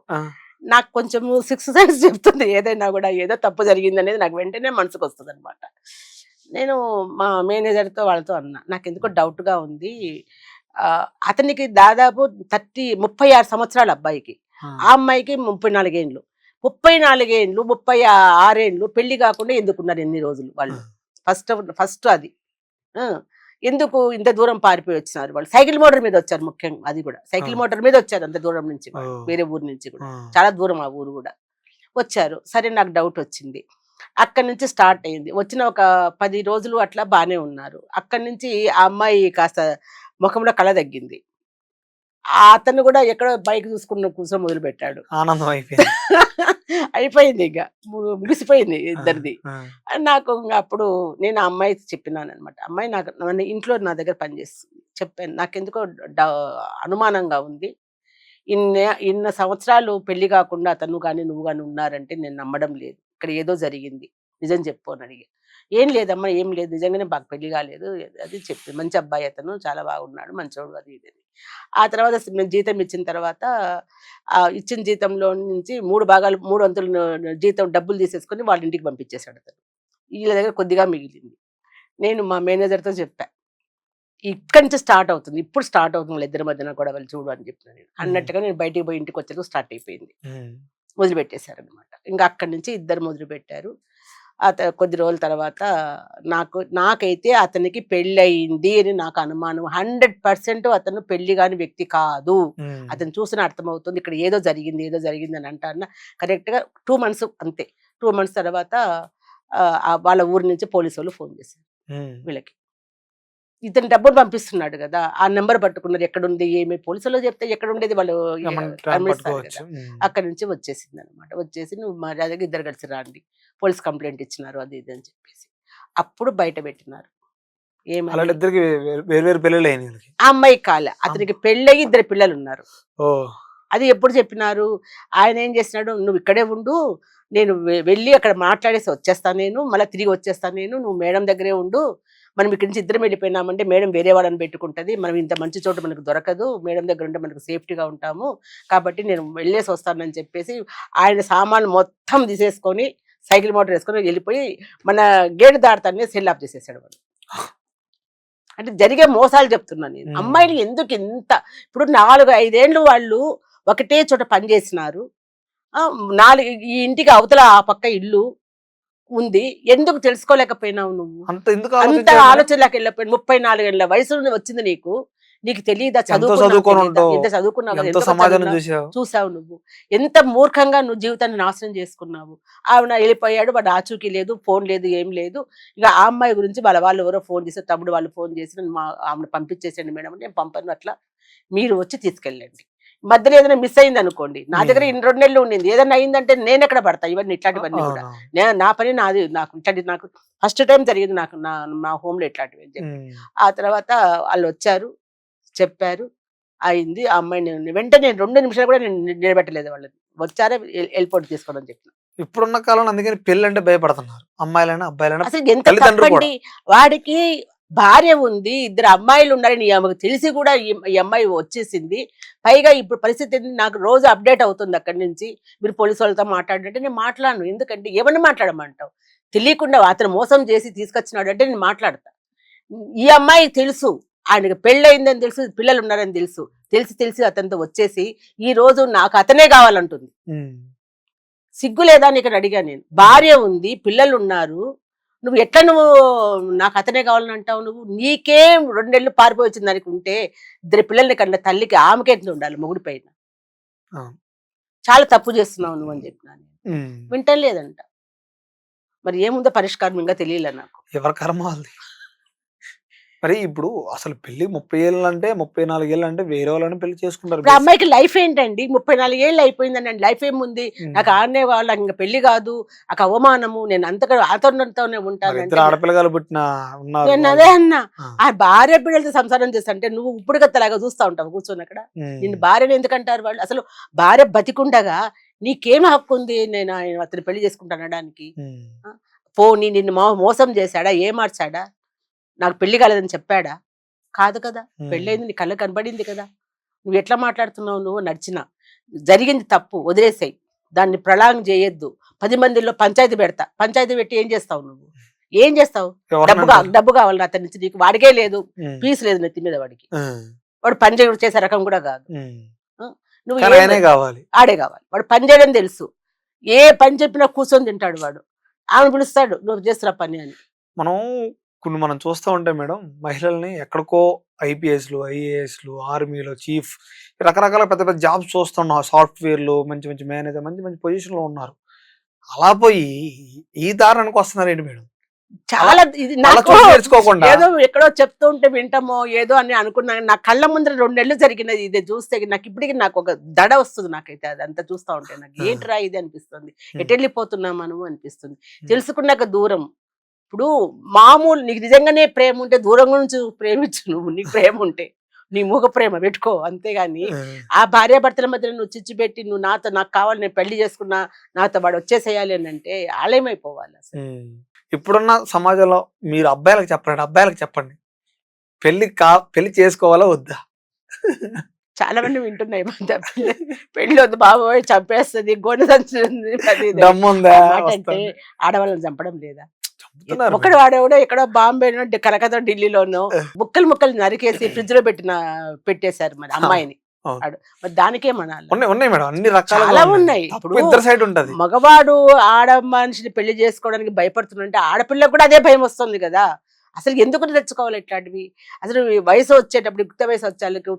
నాకు కొంచెం 6th సెన్స్ చెప్తుంది, ఏదైనా కూడా ఏదో తప్పు జరిగింది అనేది నాకు వెంటనే మనసుకు వస్తుంది అనమాట. నేను మా మేనేజర్తో వాళ్ళతో అన్నా, నాకు ఎందుకో డౌట్గా ఉంది, అతనికి దాదాపు 36 సంవత్సరాలు అబ్బాయికి, ఆ అమ్మాయికి 34 ఏళ్ళు. 34 ఏళ్ళు 36 ఏళ్ళు పెళ్లి కాకుండా ఎందుకున్నారు ఎన్ని రోజులు వాళ్ళు? ఫస్ట్ అది ఎందుకు ఇంత దూరం పారిపోయి వచ్చినారు వాళ్ళు? సైకిల్ మోటార్ మీద వచ్చారు, ముఖ్యంగా అది కూడా సైకిల్ మోటార్ మీద వచ్చారు, అంత దూరం నుంచి, వేరే ఊరు నుంచి కూడా, చాలా దూరం ఆ ఊరు కూడా వచ్చారు. సరే నాకు డౌట్ వచ్చింది, అక్కడి నుంచి స్టార్ట్ అయింది. వచ్చిన ఒక 10 రోజులు అట్లా బాగానే ఉన్నారు. అక్కడి నుంచి ఆ అమ్మాయి కాస్త ముఖంలో కళ తగ్గింది. అతను కూడా ఎక్కడో బైక్ చూసుకున్న కూర్చొని మొదలు పెట్టాడు. ఆనందం అయిపోయింది. అయిపోయింది, ఇక ముగిసిపోయింది ఇద్దరిది. నాకు అప్పుడు నేను ఆ అమ్మాయికి చెప్పినాను అనమాట, అమ్మాయి నాకు ఇంట్లో నా దగ్గర పనిచేస్తుంది, చెప్పాను నాకెందుకో అనుమానంగా ఉంది, ఇన్న సంవత్సరాలు పెళ్లి కాకుండా అతను కానీ నువ్వు కానీ ఉన్నారంటే నేను నమ్మడం లేదు, ఇక్కడ ఏదో జరిగింది, నిజం చెప్పు అని అడిగా. ఏం లేదమ్మా, ఏం లేదు, నిజంగానే బాగా పెళ్లి కాలేదు అది చెప్పి, మంచి అబ్బాయి అతను, చాలా బాగున్నాడు, మంచోడు, అది ఇది. ఆ తర్వాత జీతం ఇచ్చిన తర్వాత ఇచ్చిన జీతంలో నుంచి 3 భాగాలు 3 వంతులు జీతం డబ్బులు తీసేసుకొని వాళ్ళ ఇంటికి పంపించేశాడు అతను. వీళ్ళ దగ్గర కొద్దిగా మిగిలింది. నేను మా మేనేజర్తో చెప్పా, ఇక్కడి నుంచి స్టార్ట్ అవుతుంది, ఇప్పుడు స్టార్ట్ అవుతుంది వాళ్ళ ఇద్దరి మధ్యన గొడవలు చూడు అని చెప్పిన నేను అన్నట్టుగా. నేను బయటికి పోయి ఇంటికి వచ్చేందుకు స్టార్ట్ అయిపోయింది, మొదలుపెట్టేశారు అనమాట. ఇంకా అక్కడి నుంచి ఇద్దరు మొదలు పెట్టారు. కొద్ది రోజుల తర్వాత నాకైతే అతనికి పెళ్లి అయింది అని నాకు అనుమానం. 100% అతను పెళ్లి కాని వ్యక్తి కాదు, అతను చూసిన అర్థమవుతుంది, ఇక్కడ ఏదో జరిగింది అని అంటారు. కరెక్ట్గా 2 months అంతే. 2 months తర్వాత వాళ్ళ ఊరి నుంచి పోలీసు వాళ్ళు ఫోన్ చేశారు వీళ్ళకి, ఇతను డబ్బులు పంపిస్తున్నాడు కదా, ఆ నెంబర్ పట్టుకున్నారు, ఎక్కడుంది ఏమి, పోలీసులో చెప్తే ఎక్కడ ఉండేది వాళ్ళు గమనిస్తారు కదా. అక్కడి నుంచి వచ్చేసింది అనమాట. వచ్చేసి నువ్వు మా దగ్గర ఇద్దరు కలిసి రండి, పోలీస్ కంప్లైంట్ ఇచ్చినారు అది ఇది అని చెప్పేసి అప్పుడు బయట పెట్టినారు. ఏమీ ఆ అమ్మాయి కాలే, అతనికి పెళ్ళయి 2 పిల్లలు ఉన్నారు. అది ఎప్పుడు చెప్పినారు? ఆయన ఏం చేసినాడు, "నువ్వు ఇక్కడే ఉండు. నేను వెళ్ళి అక్కడ మాట్లాడేసి వచ్చేస్తాను నేను. మళ్ళీ తిరిగి వచ్చేస్తాను నేను. నువ్వు మేడం దగ్గరే ఉండు. మనం ఇక్కడి నుంచి ఇద్దరం వెళ్ళిపోయినామంటే మేడం వేరే వాళ్ళని పెట్టుకుంటది. మనం ఇంత మంచి చోట మనకు దొరకదు. మేడం దగ్గర ఉంటే మనకు సేఫ్టీగా ఉంటాము. కాబట్టి నేను వెళ్ళేసి వస్తానని" చెప్పేసి ఆయన సామాన్లు మొత్తం తీసేసుకొని సైకిల్ మోటార్ వేసుకొని వెళ్ళిపోయి మన గేటు దాటుతానే సెల్ ఆఫ్ చేసేసాడు వాడు. అంటే జరిగే మోసాలు చెప్తున్నాను నేను. అమ్మాయిలు ఎందుకు ఇంత ఇప్పుడు 4-5 ఏళ్ళు వాళ్ళు ఒకటే చోట పనిచేసినారు. 4 ఈ ఇంటికి అవతల ఆ పక్క ఇల్లు ఉంది. ఎందుకు తెలుసుకోలేకపోయినావు నువ్వు? అంత ఆలోచనలోకి వెళ్ళిపోయిన 34 ఏళ్ళ వయసు వచ్చింది నీకు. నీకు తెలియదా? ఎంత చదువుకున్నావు కదా, ఎంత సమాజం చూసావు నువ్వు? ఎంత మూర్ఖంగా నువ్వు జీవితాన్ని నాశనం చేసుకున్నావు. ఆవిడ వెళ్ళిపోయాడు, వాడు ఆచూకీ లేదు, ఫోన్ లేదు, ఏం లేదు. ఇక ఆ అమ్మాయి గురించి వాళ్ళు ఎవరో ఫోన్ చేసి, తమ్ముడు వాళ్ళు ఫోన్ చేసి ఆమెను పంపించేసండి మేడం, నేను పంపను, అట్లా మీరు వచ్చి తీసుకెళ్ళండి. మధ్యలో ఏదైనా మిస్ అయింది అనుకోండి, నా దగ్గర 2 నెలలు ఉండింది, ఏదైనా అయిందంటే నేను ఎక్కడ పడతా? ఇవన్నీ ఇట్లాంటివన్నీ కూడా నా పని నాది. నాకు ఫస్ట్ టైం జరిగింది నాకు నా హోమ్ లో ఇట్లాంటివి అని చెప్పి. ఆ తర్వాత వాళ్ళు వచ్చారు, చెప్పారు, అయింది. ఆ అమ్మాయిని వెంటనే 2 నిమిషాలు కూడా నేను నిలబెట్టలేదు. వాళ్ళని వచ్చారే వెళ్ళిపోయి తీసుకోవడం చెప్పిన. ఇప్పుడున్న కాలంలో అందుకని పెళ్లి అంటే భయపడుతున్నారు అమ్మాయిలైనా అబ్బాయిలైనా. అసలు ఎంత తప్పండి. వాడికి భార్య ఉంది, 2 అమ్మాయిలు ఉన్నారని ఆమెకు తెలిసి కూడా ఈ అమ్మాయి వచ్చేసింది. పైగా ఇప్పుడు పరిస్థితి నాకు రోజు అప్డేట్ అవుతుంది అక్కడి నుంచి. మీరు పోలీసు వాళ్ళతో మాట్లాడంటే నేను మాట్లాడను. ఎందుకంటే ఏమని మాట్లాడమంటావు? తెలియకుండా అతను మోసం చేసి తీసుకొచ్చినాడు అంటే నేను మాట్లాడతా. ఈ అమ్మాయి తెలుసు, ఆయనకి పెళ్ళయిందని తెలుసు, పిల్లలు ఉన్నారని తెలుసు. తెలిసి అతనితో వచ్చేసి ఈ రోజు నాకు అతనే కావాలంటుంది. సిగ్గు లేదా నీకు అడిగా నేను. భార్య ఉంది, పిల్లలు ఉన్నారు, నువ్వు ఎట్లా నాకు అతనే కావాలని అంటావు? నువ్వు నీకేం 2 నెలలు పారిపోయి వచ్చింది దానికి ఉంటే 2 పిల్లల్ని కన్నా తల్లికి ఆమెకి ఎట్లా ఉండాలి మొగుడి పైన? చాలా తప్పు చేస్తున్నావు నువ్వు అని చెప్పినాను. వింటలేదంట. మరి ఏముందో పరిష్కారం ఇంకా తెలియలే నాకు. ఎవరి కర్మ వాళ్ళది. మరి ఇప్పుడు అసలు పెళ్లి 30 ఏళ్ళు అంటే 34 ఏళ్ళు అంటే వేరే వాళ్ళని పెళ్లి చేసుకుంటారు. అమ్మాయికి లైఫ్ ఏంటండి? 34 ఏళ్ళు అయిపోయిందండి, లైఫ్ ఏముంది? నాకు ఆడనే వాళ్ళ ఇంకా పెళ్లి కాదు, నాకు అవమానము, నేను అంతగా ఆతోనే ఉంటాను. ఆడపిల్లగాలు పుట్టిన నేను అదే అన్నా. ఆ భార్య పిల్లలతో సంసారం చేస్తాంటే నువ్వు ఇప్పుడు గత్తలాగా చూస్తా ఉంటావు కూర్చొని అక్కడ. నిన్ను భార్యను ఎందుకంటారు వాళ్ళు? అసలు భార్య బతికుండగా నీకేం హక్కు ఉంది నేను అతను పెళ్లి చేసుకుంటానడానికి? పోనీ నిన్ను మోసం చేశాడా? ఏమార్చాడా? నాకు పెళ్లి కాలేదని చెప్పాడా? కాదు కదా. పెళ్ళైంది, నీ కళ్ళ కనబడింది కదా. నువ్వు ఎట్లా మాట్లాడుతున్నావు? నువ్వు నడిచినా జరిగింది తప్పు, వదిలేసాయి. దాన్ని ప్రళాంగ్ చేయొద్దు. 10 మందిలో పంచాయతీ పెడతా. పంచాయతీ పెట్టి ఏం చేస్తావు నువ్వు? ఏం చేస్తావు? డబ్బు కావాలి అతని నుంచి నీకు. వాడికే లేదు, పీస్ లేదు నెత్తి మీద వాడికి. వాడు పని చేసే రకం కూడా కాదు. నువ్వు ఆడే కావాలి. వాడు పని చేయడం తెలుసు. ఏ పని చెప్పినా కూర్చొని తింటాడు వాడు. ఆమె పిలుస్తాడు, నువ్వు చేస్తున్నా పని అని. మనం చూస్తూ ఉంటే మేడం, మహిళల్ని ఎక్కడికో ఐపీఎస్లు, ఐఏఎస్లు, ఆర్మీలో చీఫ్, రకరకాల పెద్ద పెద్ద జాబ్స్ చూస్తున్నాం. సాఫ్ట్వేర్లు, మంచి మంచి మేనేజర్, మంచి మంచి పొజిషన్లో ఉన్నారు. అలా పోయి ఈ దారానికి వస్తున్నారు ఏంటి మేడం? చాలా ఇది నాకు ఏదో ఎక్కడో చెప్తూ ఉంటే వింటామో ఏదో అని అనుకున్నాను. నా కళ్ళ ముందర 2 నెలలు జరిగినది ఇది చూస్తే నాకు ఇప్పటికి నాకు ఒక దడ వస్తుంది. నాకైతే అదంతా చూస్తూ ఉంటే నాకు ఏంట్రా ఇది అనిపిస్తుంది. ఎటెళ్ళిపోతున్నా మనము అనిపిస్తుంది. తెలుసుకున్నాక దూరం. ఇప్పుడు మామూలు నీకు నిజంగానే ప్రేమ ఉంటే దూరం నుంచి ప్రేమించు. నువ్వు నీకు ప్రేమ ఉంటే నీ మూగ ప్రేమ పెట్టుకో, అంతేగాని ఆ భార్యాభర్తల మధ్య నువ్వు చిచ్చు పెట్టి నువ్వు నాకు కావాలి, నేను పెళ్లి చేసుకున్నా, నాతో వాడు వచ్చేసేయాలి అని అంటే ఆలయమైపోవాలి. అసలు ఇప్పుడున్న సమాజంలో మీరు అబ్బాయిలకు చెప్పండి, పెళ్లి చేసుకోవాలా వద్దా? చాలా మంది వింటున్నాయి, పెళ్లి వద్దు బాబోయ్ చంపేస్తుంది, గోనె సంచుంది అంటే ఆడవాళ్ళని చంపడం లేదా? ఒకడు వాడేవాడో ఎక్కడో బాంబే, కలకత్తా, ఢిల్లీలోనో ముక్కలు నరికేసి ఫ్రిడ్జ్ లో పెట్టేశారు మరి అమ్మాయిని. మరి దానికేమనాలి? చాలా ఉన్నాయి. ఇప్పుడు మగవాడు ఆడ మనిషిని పెళ్లి చేసుకోవడానికి భయపడుతున్నంటే ఆడపిల్లకు కూడా అదే భయం వస్తుంది కదా. అసలు ఎందుకు తెచ్చుకోవాలి ఇట్లాంటివి? అసలు వయసు వచ్చేటప్పుడు, యుక్త వయసు వచ్చేళ్ళకి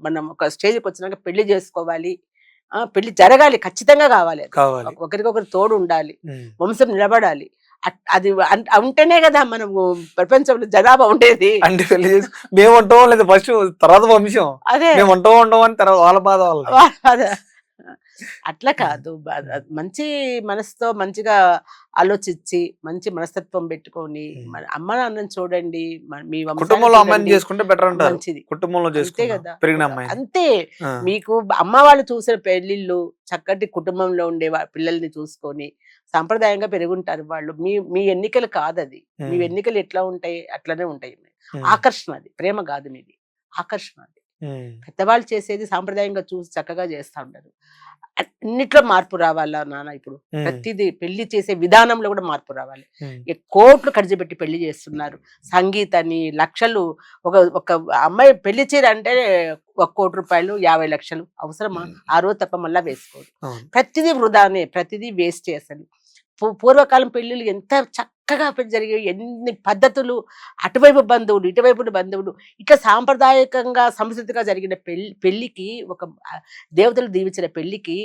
మనం ఒక స్టేజ్కి వచ్చినాక పెళ్లి చేసుకోవాలి, పెళ్లి జరగాలి, ఖచ్చితంగా కావాలి. ఒకరికొకరు తోడు ఉండాలి, వంశం నిలబడాలి. అది ఉంటేనే కదా మనం ప్రపంచంలో జనాభా ఉండేది. అంటే మేము ఉంటాం లేదు ఫస్ట్, తర్వాత వంశం. అదే మేము ఉంటాం అని తర్వాత వాళ్ళ బాధ. అట్లా కాదు. మంచి మనసుతో మంచిగా ఆలోచించి, మంచి మనస్తత్వం పెట్టుకొని, మన అమ్మ నాన్నని చూడండి. మీ వంశాన్ని కుటుంబంలో అమ్మాయిని చూడండి. చేసుకుంటే బెటర్ అంటారు. మంచిది. కుటుంబంలో అంతే చేసుకున్నా కదా! పెరిగిన అమ్మాయిని. అంతే. ఆ! మీకు అమ్మ వాళ్ళు చూసిన పెళ్ళిళ్ళు చక్కటి కుటుంబంలో ఉండే పిల్లల్ని చూసుకొని సాంప్రదాయంగా పెరుగుంటారు వాళ్ళు. మీ మీ ఎన్నికలు కాదది. మీ హ్మ్. ఎన్నికలు ఎట్లా ఉంటాయి అట్లనే ఉంటాయి. హ్మ్. ఆకర్షణ అది. ప్రేమ కాదు మీది. ఆకర్షణ అది. హ్మ్. పెద్దవాళ్ళు చేసేది సాంప్రదాయంగా చూసి చక్కగా చేస్తా ఉంటారు. అన్నిట్లో మార్పు రావాలా నాన్న ఇప్పుడు. హ్మ్. ప్రతిదీ పెళ్లి చేసే విధానంలో కూడా మార్పు రావాలి. హ్మ్. కోట్లు ఖర్చు పెట్టి పెళ్లి చేస్తున్నారు. సంగీత్ అని లక్షలు. ఒక ఒక అమ్మాయి పెళ్లి చీర అంటే ₹1,00,00,000 50,00,000 అవసరమా? ఆ రోజు తప్ప మళ్ళా వేసుకోరు. అవును. ప్రతిదీ వృధానే. ప్రతిదీ వేస్టే అసలు. పూర్వకాలం పెళ్ళిళ్ళు ఎంత చక్కగా జరిగేవి. ఎన్ని పద్ధతులు. అటువైపు బంధువులు, ఇటువైపు బంధువులు. ఇట్లా సాంప్రదాయకంగా సంస్కృతిగా జరిగిన పెళ్లికి ఒక దేవతలు దీవించిన పెళ్లికి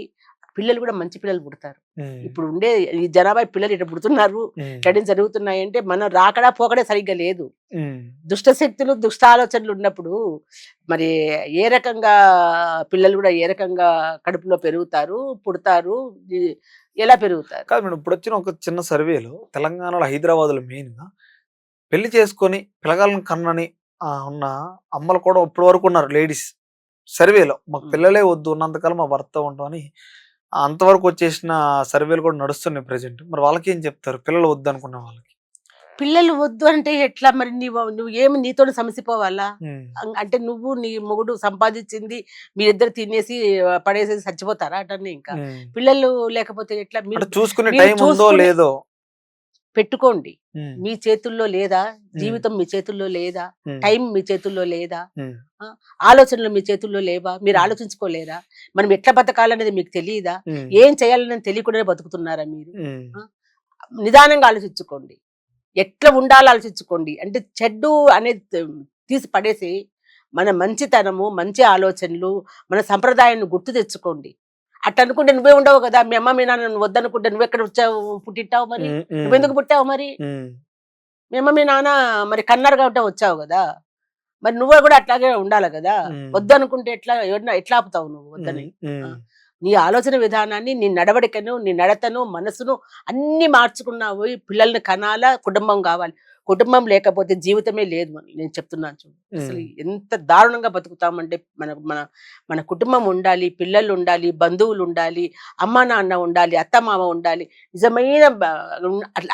పిల్లలు కూడా మంచి పిల్లలు పుడతారు. హ్మ్. ఇప్పుడు ఉండే ఈ జనాభా పిల్లలు ఇట్లా పుడుతున్నారు, హ్మ్. ఇట్లా జరుగుతున్నాయంటే మనం రాకడా పోకడే సరిగ్గా లేదు. హ్మ్. దుష్ట శక్తులు, దుష్ట ఆలోచనలు ఉన్నప్పుడు మరి ఏ రకంగా పిల్లలు కూడా ఏ రకంగా కడుపులో పెరుగుతారు, పుడతారు, ఎలా పెరుగుతారు? కాదు మేడం, ఇప్పుడొచ్చిన ఒక చిన్న సర్వేలో తెలంగాణలో హైదరాబాద్‌లో మెయిన్‌గా పెళ్లి చేసుకొని పిల్లగాళ్ళని కనని ఉన్న అమ్మలు కూడా ఇప్పటి వరకు ఉన్నారు లేడీస్. సర్వేలో మాకు ఉమ్. పిల్లలే వద్దు, ఉన్నంత కాలం మా భర్తతో ఉంటాం అని అంతవరకు వచ్చేసిన సర్వేలు కూడా నడుస్తున్నాయి ప్రెజెంట్. మరి వాళ్ళకేం చెప్తారు? పిల్లలు వద్దనుకున్న వాళ్ళకి? పిల్లలు వద్దు అంటే ఎట్లా మరి? నువ్వు ఏమి నీతోని సమసిపోవాలా? హ్మ్. అంటే నువ్వు నీ మొగుడు సంపాదించింది మీరిద్దరు తినేసి పడేసేసి చచ్చిపోతారా అటన్నీ ఇంకా? హ్మ్. పిల్లలు లేకపోతే ఎట్లా? అంటే చూసుకునే మీరు టైం ఉందో చూసుకునే లేదో. పెట్టుకోండి. హ్మ్. మీ చేతుల్లో లేదా? హ్మ్. జీవితం మీ చేతుల్లో లేదా? హ్మ్. టైం మీ చేతుల్లో లేదా? హ్మ్. ఆ! ఆలోచనలు మీ చేతుల్లో లేవా? మీరు హ్మ్. ఆలోచించుకోలేరా? మనం ఎట్లా బతకాలనేది మీకు తెలీదా? హ్మ్. ఏం చేయాలనేది తెలియకుండానే బతుకుతున్నారా మీరు? హ్మ్. ఆ! నిదానంగా ఆలోచించుకోండి. ఎట్లా ఉండాలో ఆలోచించుకోండి. అంటే చెడ్డు అనేది తీసి పడేసి, మన మంచితనము, మంచి ఆలోచనలు, మన సంప్రదాయాన్ని గుర్తు తెచ్చుకోండి. అట్టనుకుంటే నువ్వే ఉండవు గదా! మీ అమ్మ, మీ నాన్న వద్దనుకుంటే నువ్వెక్కడ వచ్చావు? పుట్టింటావు మరి? హ్మ్. హ్మ్. నువ్వెందుకు పుట్టావు మరి? హ్మ్. మీ అమ్మ, మీ నాన్న మరి కన్నారు కాబట్టే వచ్చావు గదా! మరి నువ్వు గూడా అట్లాగే ఉండాలి గదా! హ్మ్. వద్దనుకుంటే ఎట్లా? ఎట్లా ఆపుతావు నువ్వు హ్మ్. వద్దని? ఆ! హ్మ్. నీ ఆలోచన విధానాన్ని, నీ నడవడికను, నీ నడతను, మనసును అన్నీ మార్చుకున్నావు. ఈ పిల్లల్ని కనాలా, కుటుంబం గావాలి. కుటుంబం లేకపోతే జీవితమే లేదు నేను చెప్తున్నాను చూడు. అసలు హ్మ్. ఎంత దారుణంగా బతుకుతామంటే మన మన మన కుటుంబం ఉండాలి, పిల్లలుండాలి, బంధువులుండాలి, అమ్మా, నాన్న ఉండాలి, అత్తమామ ఉండాలి. నిజమైన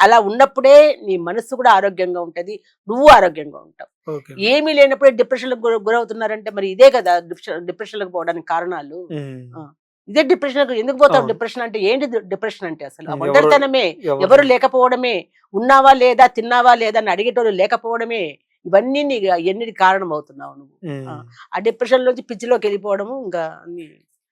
అలా ఉన్నప్పుడే నీ మనస్సు కూడా ఆరోగ్యంగా ఉంటది. నువ్వు ఆరోగ్యంగా ఉంటావు. Okay madam. ఏమీ లేనప్పుడే డిప్రెషన్‌లకు గురవుతున్నారంటే మరి ఇదే కదా! డిప్రెషన్‌లకు పోవడానికి కారణాలు. హ్మ్. ఆ! ఇదే డిప్రెషన్‌కి ఎందుకు పోతావు? అవును. డిప్రెషన్ అంటే ఏంటి? డిప్రెషన్ అంటే అసలు ఆ హ్మ్. ఒంటరితనమే. ఎవరు లేకపోవడమే. ఉన్నావా లేదా? తిన్నావా లేదా? అని అడిగేటోళ్ళు లేకపోవడమే. ఇవన్నీ ఎన్నిటికి కారణం అవుతున్నావు నువ్వు. ఆ! హ్మ్. ఆ డిప్రెషన్‌లోంచి పిచ్చిలోకి వెళ్ళిపోవడము, ఇంకా అన్ని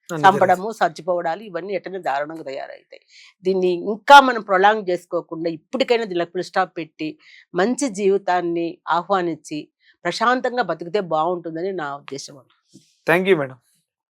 అన్నీ జరుగుతాయి. చంపడము, చచ్చిపోవడాలు ఇవన్నీ ఎట్టనే దారుణంగా తయారైతాయి. దీన్ని ఇంకా మనం ప్రొలాంగ్ చేసుకోకుండా ఇప్పటికైనా దీనికి ఫుల్ స్టాప్ పెట్టి మంచి జీవితాన్ని ఆహ్వానించి ప్రశాంతంగా బతికితే బావుంటుందని నా ఉద్దేశం. Thank you madam.